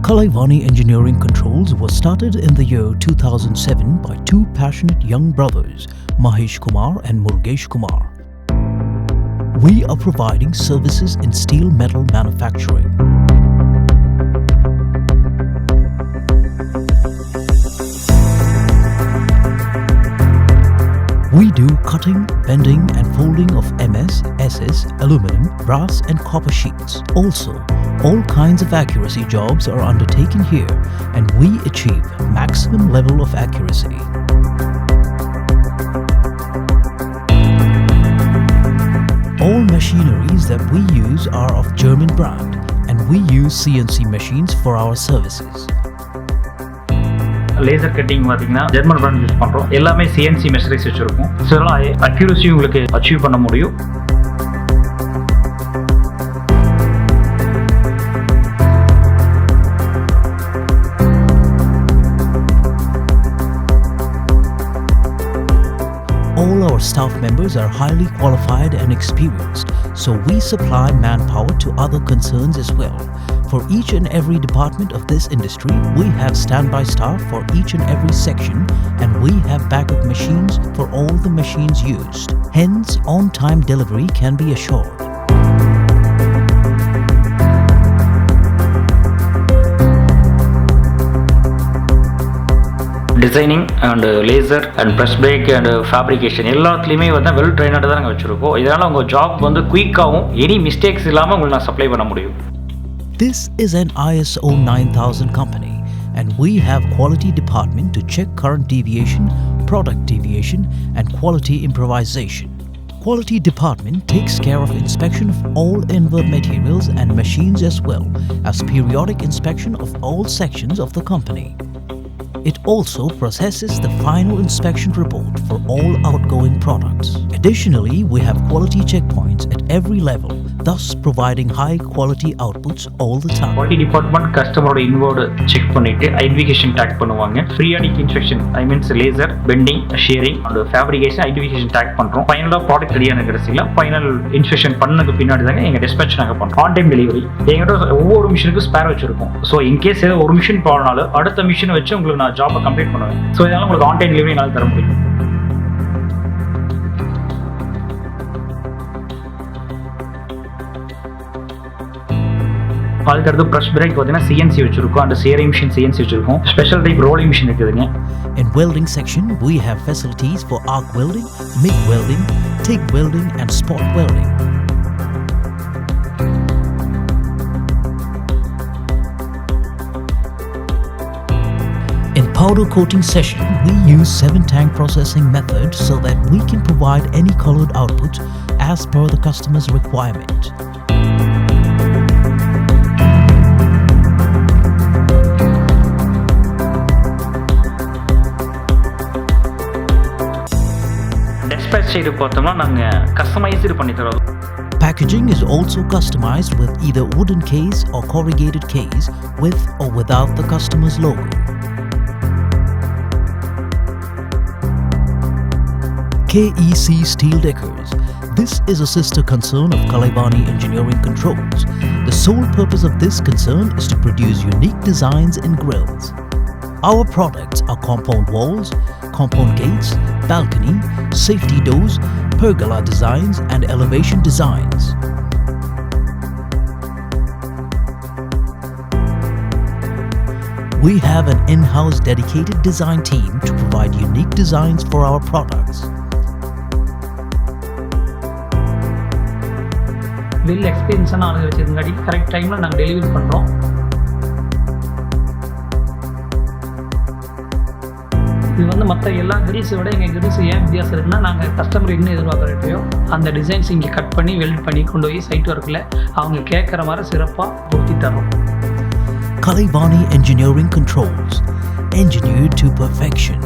Kalaivani Engineering Controls was started in the year 2007 by two passionate young brothers, Mahesh Kumar and Murugesh Kumar. We are providing services in steel metal manufacturing. We do cutting, bending and folding of MS, SS, aluminium, brass and copper sheets. Also, all kinds of accuracy jobs are undertaken here and we achieve maximum level of accuracy. All machineries that we use are of German brand and we use CNC machines for our services. Laser cutting பாத்தீங்கன்னா German brand use பண்றோம். எல்லாமே CNC மெஷரிங்ஸ் வச்சிருக்கோம். So accuracy உங்களுக்கு achieve பண்ண முடியும். All our staff members are highly qualified and experienced, so we supply manpower to other concerns as well. For each and every department of this industry, we have standby staff for each and every section and we have backup machines for all the machines used. Hence, on-time delivery can be assured. Designing and laser and press break and fabrication எல்லாத்துலேயுமே வந்து well ட்ரைனடாக தான் நாங்கள் வச்சுருக்கோம். இதனால் உங்கள் job வந்து குயிக்காகவும் any mistakes இல்லாமல் உங்களுக்கு நான் சப்ளை பண்ண முடியும். This is an ISO 9000 company and we have quality department to check current deviation, product deviation and quality improvisation. Quality department takes care of inspection of all inward materials and machines as well as periodic inspection of all sections of the company. It also processes the final inspection report for all outgoing products. Additionally, we have quality checkpoints at every level, thus providing high quality outputs all the time. Quality department customer inward check பண்ணிட்டு identification tag பண்ணுவாங்க. Periodic inspection means laser bending shearing and fabrication identification tag பண்றோம். ஃபைனலா product ரெடியான கடைசில final inspection பண்ணதுக்கு பின்னாடி தான் எங்க dispatch நாங்க பண்றோம். ஆன் டைம் டெலிவரி எங்ககிட்ட ஒவ்வொரு மிஷினுக்கும் ஸ்பேர் வச்சிருக்கோம். ஸோ இன்கேஸ் ஏதோ ஒரு மிஷின் போனாலும் அடுத்த மிஷின் வச்சு உங்களுக்கு நான் ஜாபை கம்ப்ளீட் பண்ணுவேன். ஸோ இதனால உங்களுக்கு ஆன் டைம் டெலிவரி என்னால் தர முடியும். அதுக்கடுத்து ப்ரெஸ் பிரேக் பார்த்தீங்கன்னா CNC வச்சிருக்கோம் அண்ட் சேரிங் மிஷின் CNC வச்சிருக்கோம். ஸ்பெஷல் டைப் ரோலிங் மிஷின் இருக்குதுங்க. In welding section, we have facilities for arc welding, MIG welding, TIG welding and spot welding. In powder coating session, we use 7-tank processing method so that we can provide any colored output as per the customer's requirement. Dispatch side பார்த்தோம்னா நாங்கள் customised பண்ணி தரோம். Packaging is also customized with either wooden case or corrugated case with or without the customer's logo. KEC Steel Deckers. This is a sister concern of Kalaivani Engineering Controls. The sole purpose of this concern is to produce unique designs in grills. Our products are compound walls, compound gates, balcony, safety doors, pergola designs and elevation designs. We have an in-house dedicated design team to provide unique designs for our products. Well எக்ஸ்பீரியன்ஸான ஆளுங்க வச்சிருந்தாடி correct டைமில் நாங்கள் delivery பண்ணுறோம். இது வந்து மற்ற எல்லா கிரீஸை விட எங்கள் கிரீஸ் ஏன் வித்தியாசம் இருக்குன்னா நாங்கள் கஸ்டமர் என்ன எதிர்பார்க்குறப்பையோ அந்த டிசைன்ஸ் இங்கே கட் பண்ணி வெல்ட் பண்ணி கொண்டு போய் சைட் ஒர்க்கில் அவங்க கேட்குற மாதிரி சிறப்பாக பொருத்தி தரோம். Kalaivani Engineering Controls, engineered to perfection.